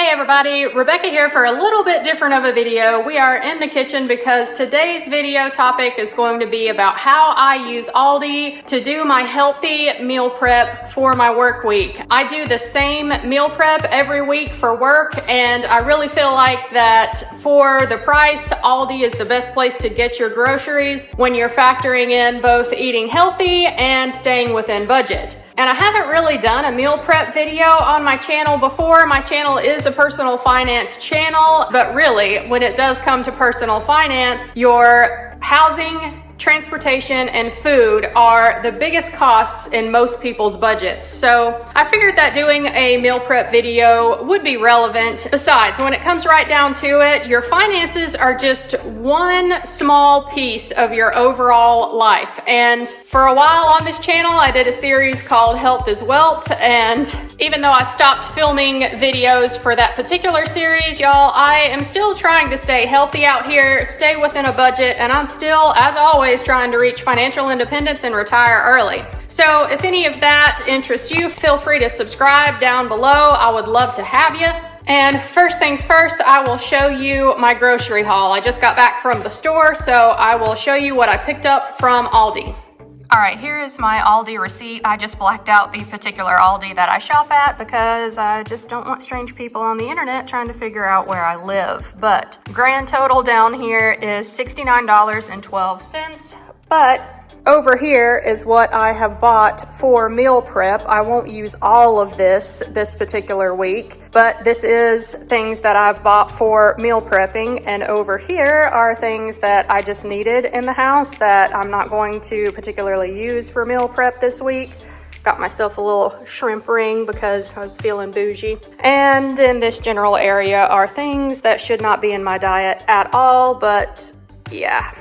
Hey everybody, Rebecca here for a little bit different of a video. We are in the kitchen because today's video topic is going to be about how I use Aldi to do my healthy meal prep for my work week. I do the same meal prep every week for work, and I really feel like that for the price, Aldi is the best place to get your groceries when you're factoring in both eating healthy and staying within budget. And I haven't really done a meal prep video on my channel before. My channel is a personal finance channel, but really, when it does come to personal finance, your housing, transportation, and food are the biggest costs in most people's budgets. So I figured that doing a meal prep video would be relevant. Besides, when it comes right down to it, your finances are just one small piece of your overall life. And for a while on this channel, I did a series called Health is Wealth. And even though I stopped filming videos for that particular series, y'all, I am still trying to stay healthy out here, stay within a budget, and I'm still, as always, trying to reach financial independence and retire early. So if any of that interests you, feel free to subscribe down below. I would love to have you. And first things first, I will show you my grocery haul. I just got back from the store, so I will show you what I picked up from Aldi. All right, here is my Aldi receipt. I just blacked out the particular Aldi that I shop at because I just don't want strange people on the internet trying to figure out where I live. But grand total down here is $69.12. But over here is what I have bought for meal prep. I won't use all of this particular week, but this is things that I've bought for meal prepping. And over here are things that I just needed in the house that I'm not going to particularly use for meal prep this week. Got myself a little shrimp ring because I was feeling bougie. And in this general area are things that should not be in my diet at all, but yeah.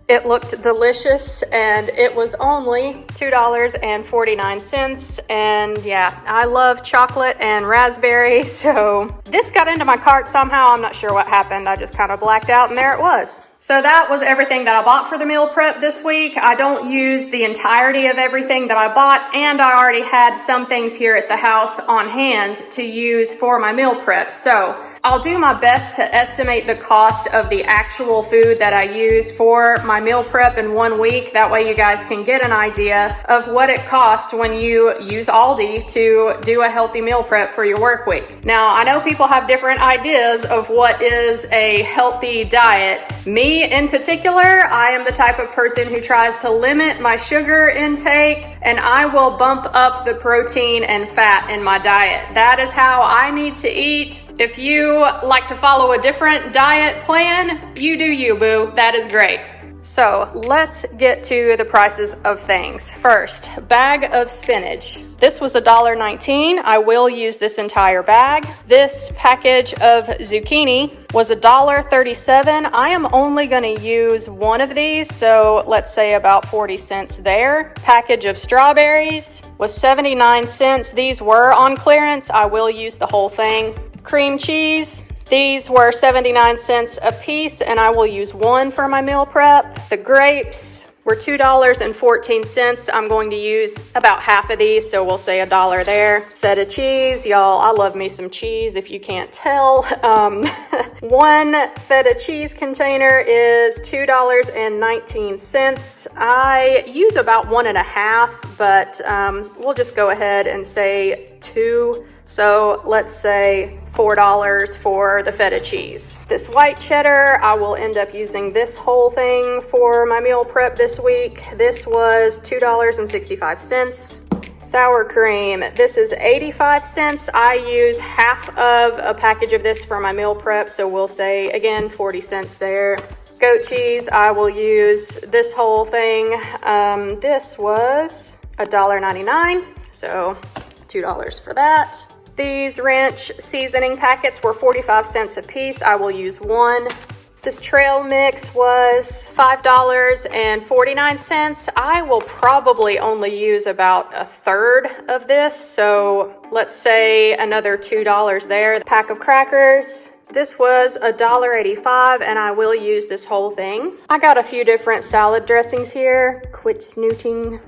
It looked delicious and it was only $2.49. And yeah, I love chocolate and raspberry. So this got into my cart somehow. I'm not sure what happened. I just kind of blacked out and there it was. So that was everything that I bought for the meal prep this week. I don't use the entirety of everything that I bought, and I already had some things here at the house on hand to use for my meal prep. So I'll do my best to estimate the cost of the actual food that I use for my meal prep in 1 week. That way you guys can get an idea of what it costs when you use Aldi to do a healthy meal prep for your work week. Now, I know people have different ideas of what is a healthy diet. Me in particular, I am the type of person who tries to limit my sugar intake, and I will bump up the protein and fat in my diet. That is how I need to eat. If you like to follow a different diet plan, you do you, boo. That is great. So let's get to the prices of things. First, bag of spinach. This was $1.19. I will use this entire bag. This package of zucchini was $1.37. I am only going to use one of these, so let's say about 40 cents there. Package of strawberries was 79 cents. These were on clearance. I will use the whole thing. Cream cheese. These were 79 cents a piece, and I will use one for my meal prep. The grapes were $2.14. I'm going to use about half of these, so we'll say $1 there. Feta cheese, y'all, I love me some cheese if you can't tell. One feta cheese container is $2.19. I use about 1.5, but we'll just go ahead and say 2. So let's say $4 for the feta cheese. This white cheddar, I will end up using this whole thing for my meal prep this week. This was $2.65. Sour cream, this is 85 cents. I use half of a package of this for my meal prep, so we'll say, again, 40 cents there. Goat cheese, I will use this whole thing. This was $1.99, so $2 for that. These ranch seasoning packets were 45 cents a piece. I will use one. This trail mix was $5.49. I will probably only use about a third of this, so let's say another $2 there. The pack of crackers, this was $1.85, and I will use this whole thing. I got a few different salad dressings here. Quit snooting.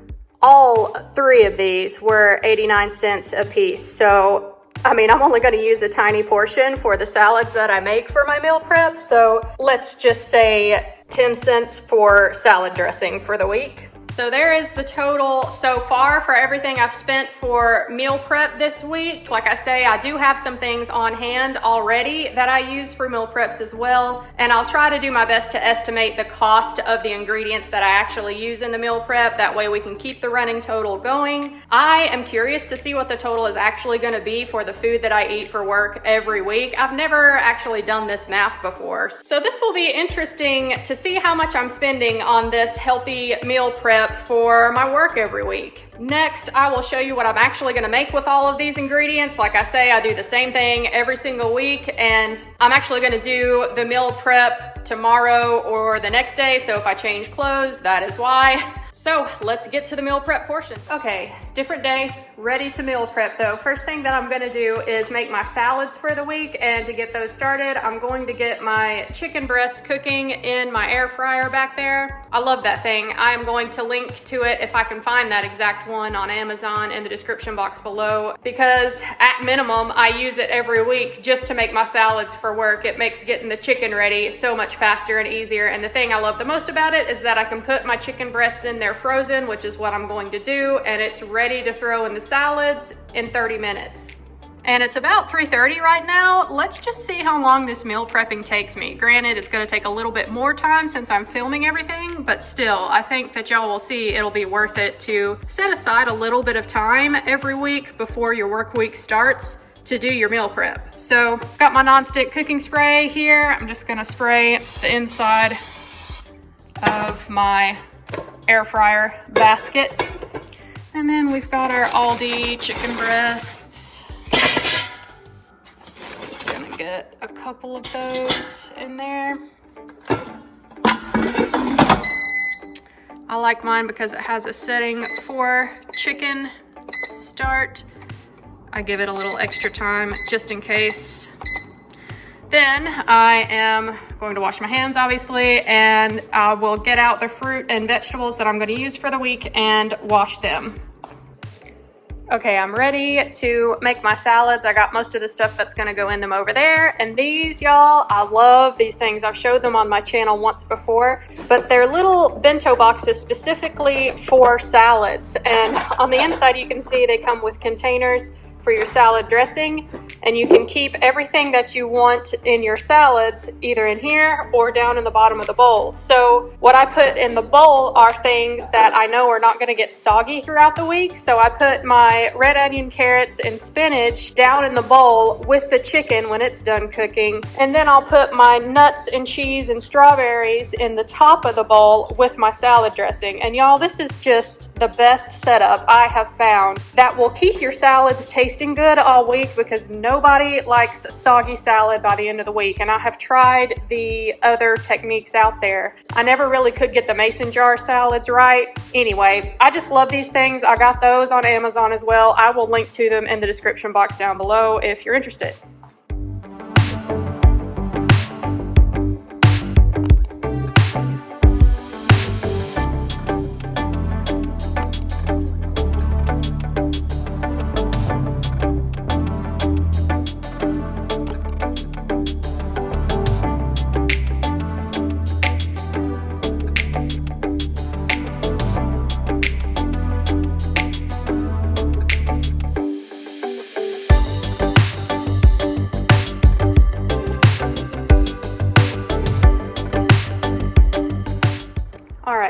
All three of these were 89 cents a piece, so I mean, I'm only going to use a tiny portion for the salads that I make for my meal prep. So let's just say 10 cents for salad dressing for the week. So there is the total so far for everything I've spent for meal prep this week. Like I say, I do have some things on hand already that I use for meal preps as well. And I'll try to do my best to estimate the cost of the ingredients that I actually use in the meal prep. That way we can keep the running total going. I am curious to see what the total is actually going to be for the food that I eat for work every week. I've never actually done this math before. So this will be interesting to see how much I'm spending on this healthy meal prep for my work every week. Next, I will show you what I'm actually going to make with all of these ingredients. Like I say, I do the same thing every single week, and I'm actually going to do the meal prep tomorrow or the next day. So if I change clothes, that is why. So let's get to the meal prep portion. Okay, different day, ready to meal prep though. First thing that I'm gonna do is make my salads for the week, and to get those started, I'm going to get my chicken breast cooking in my air fryer back there. I love that thing. I am going to link to it if I can find that exact one on Amazon in the description box below, because at minimum, I use it every week just to make my salads for work. It makes getting the chicken ready so much faster and easier. And the thing I love the most about it is that I can put my chicken breasts in there frozen, which is what I'm going to do, and it's ready to throw in the salads in 30 minutes. And it's about 3:30 right now. Let's just see how long this meal prepping takes me. Granted, it's gonna take a little bit more time since I'm filming everything, but still, I think that y'all will see it'll be worth it to set aside a little bit of time every week before your work week starts to do your meal prep. So, got my nonstick cooking spray here. I'm just gonna spray the inside of my air fryer basket. And then we've got our Aldi chicken breasts. Just gonna get a couple of those in there. I like mine because it has a setting for chicken start. I give it a little extra time just in case. Then I am going to wash my hands, obviously, and I will get out the fruit and vegetables that I'm going to use for the week and wash them. Okay, I'm ready to make my salads. I got most of the stuff that's going to go in them over there. And these, y'all, I love these things. I've showed them on my channel once before, but they're little bento boxes specifically for salads. And on the inside, you can see they come with containers for your salad dressing, and you can keep everything that you want in your salads either in here or down in the bottom of the bowl. So what I put in the bowl are things that I know are not going to get soggy throughout the week. So I put my red onion, carrots, and spinach down in the bowl with the chicken when it's done cooking. And then I'll put my nuts and cheese and strawberries in the top of the bowl with my salad dressing. And y'all, this is just the best setup I have found that will keep your salads tasting good all week, because nobody likes soggy salad by the end of the week. And I have tried the other techniques out there. I never really could get the mason jar salads right. Anyway, I just love these things. I got those on Amazon as well. I will link to them in the description box down below if you're interested.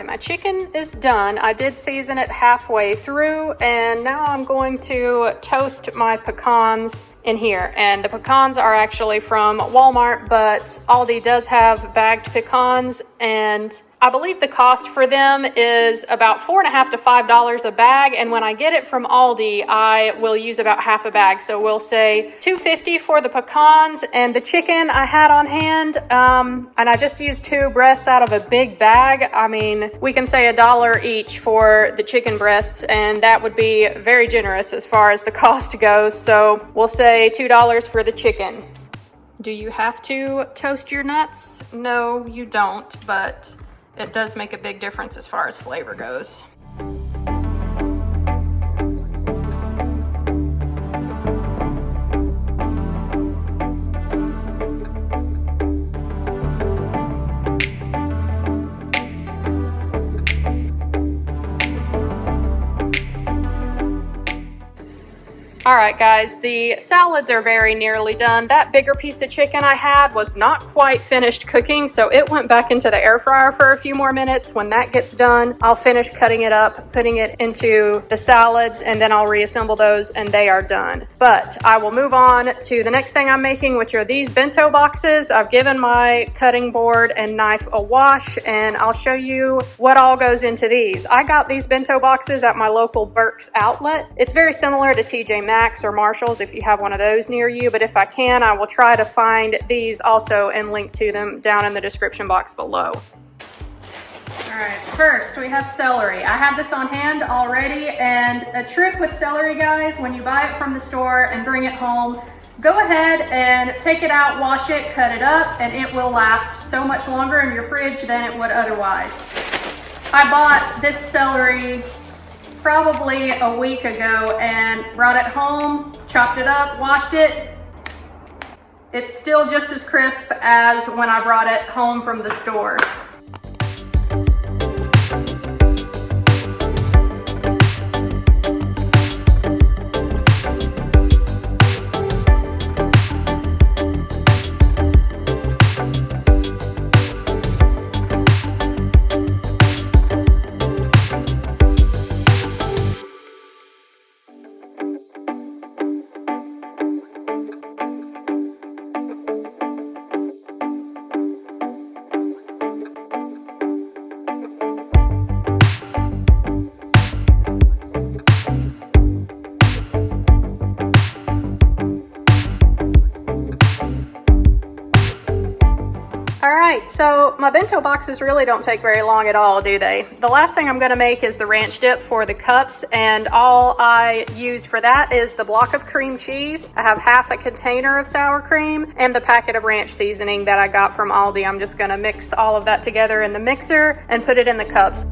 My chicken is done. I did season it halfway through, and now I'm going to toast my pecans in here. And the pecans are actually from Walmart, but Aldi does have bagged pecans, and I believe the cost for them is about $4.50 to $5 a bag. And when I get it from Aldi, I will use about half a bag. So we'll say $2.50 for the pecans, and the chicken I had on hand. And I just used 2 breasts out of a big bag. I mean, we can say $1 each for the chicken breasts, and that would be very generous as far as the cost goes. So we'll say $2 for the chicken. Do you have to toast your nuts? No, you don't, but it does make a big difference as far as flavor goes. All right, guys, the salads are very nearly done. That bigger piece of chicken I had was not quite finished cooking, so it went back into the air fryer for a few more minutes. When that gets done, I'll finish cutting it up, putting it into the salads, and then I'll reassemble those and they are done. But I will move on to the next thing I'm making, which are these bento boxes. I've given my cutting board and knife a wash, and I'll show you what all goes into these. I got these bento boxes at my local Burke's outlet. It's very similar to TJ Maxx or Marshall's if you have one of those near you, but if I can, I will try to find these also and link to them down in the description box below. All right, first we have celery. I have this on hand already, and a trick with celery, guys, when you buy it from the store and bring it home, go ahead and take it out, wash it, cut it up, and it will last so much longer in your fridge than it would otherwise. I bought this celery probably a week ago and brought it home, chopped it up, washed it. It's still just as crisp as when I brought it home from the store. Alright, so my bento boxes really don't take very long at all, do they? The last thing I'm going to make is the ranch dip for the cups, and all I use for that is the block of cream cheese. I have half a container of sour cream and the packet of ranch seasoning that I got from Aldi. I'm just going to mix all of that together in the mixer and put it in the cups.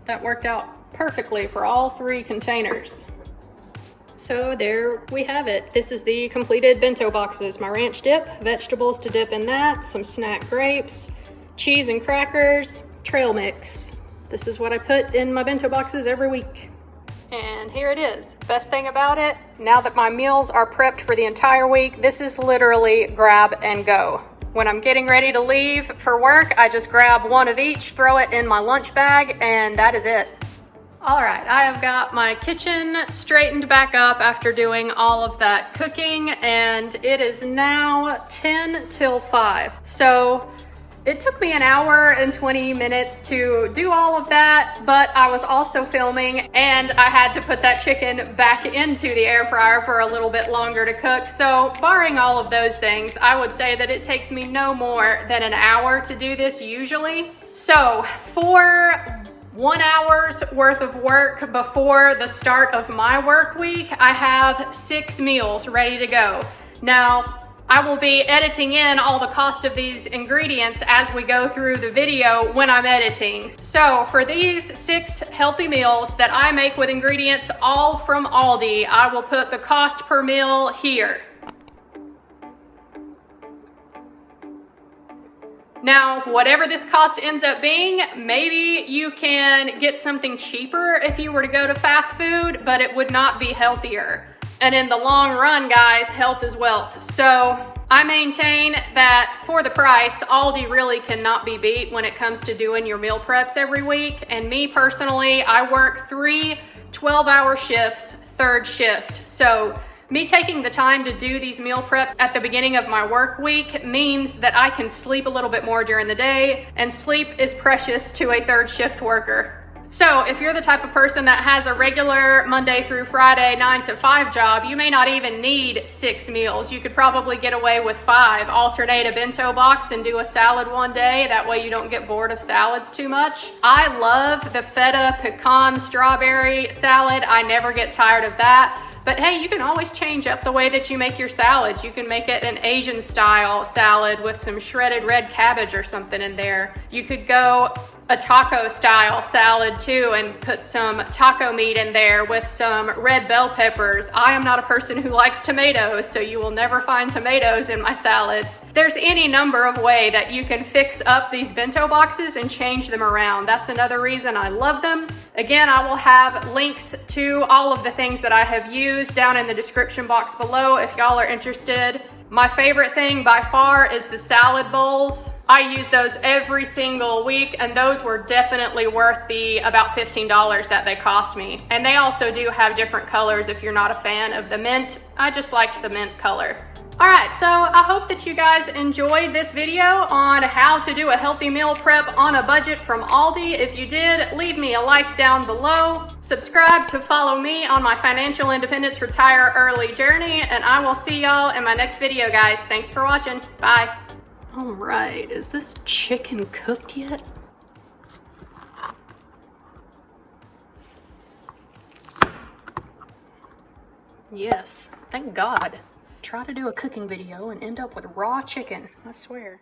That worked out perfectly for all 3 containers. So there we have it. This is the completed bento boxes. My ranch dip, vegetables to dip in that, some snack grapes, cheese and crackers, trail mix. This is what I put in my bento boxes every week. And here it is. Best thing about it, now that my meals are prepped for the entire week, this is literally grab and go. When I'm getting ready to leave for work, I just grab one of each, throw it in my lunch bag, and that is it. All right, I have got my kitchen straightened back up after doing all of that cooking, and it is now 10 till 5. So it took me an hour and 20 minutes to do all of that, but I was also filming and I had to put that chicken back into the air fryer for a little bit longer to cook. So barring all of those things, I would say that it takes me no more than an hour to do this usually. So for 1 hour's worth of work before the start of my work week, I have 6 meals ready to go. Now, I will be editing in all the cost of these ingredients as we go through the video when I'm editing. So for these 6 healthy meals that I make with ingredients all from Aldi, I will put the cost per meal here. Now, whatever this cost ends up being, maybe you can get something cheaper if you were to go to fast food, but it would not be healthier. And in the long run, guys, health is wealth. So I maintain that for the price, Aldi really cannot be beat when it comes to doing your meal preps every week. And me personally, I work 3 12-hour shifts, 3rd shift. So me taking the time to do these meal preps at the beginning of my work week means that I can sleep a little bit more during the day, and sleep is precious to a 3rd shift worker. So if you're the type of person that has a regular Monday through Friday 9 to 5 job, you may not even need 6 meals. You could probably get away with 5. Alternate a bento box and do a salad one day. That way you don't get bored of salads too much. I love the feta pecan strawberry salad. I never get tired of that. But hey, you can always change up the way that you make your salads. You can make it an Asian style salad with some shredded red cabbage or something in there. You could go a taco style salad too and put some taco meat in there with some red bell peppers. I am not a person who likes tomatoes, so you will never find tomatoes in my salads. There's any number of ways that you can fix up these bento boxes and change them around. That's another reason I love them. Again, I will have links to all of the things that I have used down in the description box below if y'all are interested. My favorite thing by far is the salad bowls. I use those every single week, and those were definitely worth the about $15 that they cost me. And they also do have different colors if you're not a fan of the mint. I just liked the mint color. All right, so I hope that you guys enjoyed this video on how to do a healthy meal prep on a budget from Aldi. If you did, leave me a like down below. Subscribe to follow me on my financial independence retire early journey, and I will see y'all in my next video, guys. Thanks for watching. Bye. All right, is this chicken cooked yet? Yes, thank God. Try to do a cooking video and end up with raw chicken, I swear.